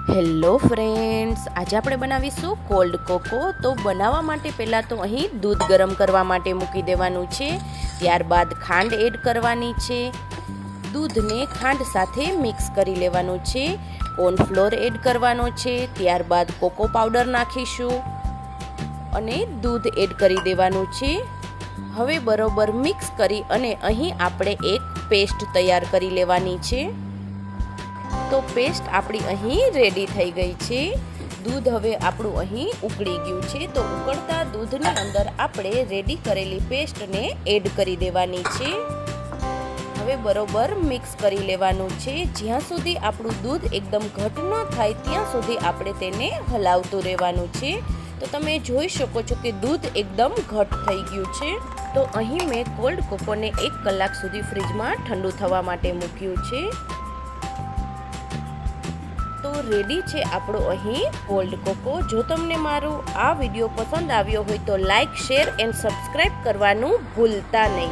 Hello friends, આજે આપણે બનાવીશું કોલ્ડ કોકો. તો બનાવવા માટે પહેલાં તો અહીં દૂધ ગરમ કરવા માટે મૂકી દેવાનું છે. ત્યારબાદ ખાંડ એડ કરવાની છે. દૂધને ખાંડ સાથે મિક્સ કરી લેવાનું છે. કોર્નફ્લોર એડ કરવાનો છે. ત્યારબાદ કોકો પાવડર નાખીશું અને દૂધ એડ કરી દેવાનું છે. હવે બરોબર મિક્સ કરી અને અહીં આપણે એક પેસ્ટ તૈયાર કરી લેવાની છે. તો પેસ્ટ આપણી અહીં રેડી થઈ ગઈ છે. દૂધ હવે આપણું અહીં ઉકળી ગયું છે. તો ઉકળતા દૂધની અંદર આપણે રેડી કરેલી પેસ્ટને એડ કરી દેવાની છે. હવે બરોબર મિક્સ કરી લેવાનું છે. જ્યાં સુધી આપણું દૂધ એકદમ ઘટ ન થાય ત્યાં સુધી આપણે તેને હલાવતું રહેવાનું છે. તો તમે જોઈ શકો છો કે દૂધ એકદમ ઘટ થઈ ગયું છે. તો અહીં મેં કોલ્ડ કોકોને 1 કલાક સુધી ફ્રીજમાં ઠંડુ થવા માટે મૂક્યું છે. તો રેડી છે આપણો અહીં કોલ્ડ કોકો. જો તમને મારો આ વિડીયો પસંદ આવ્યો હોય તો લાઈક, શેર એન્ડ સબસ્ક્રાઈબ કરવાનું ભૂલતા નહીં.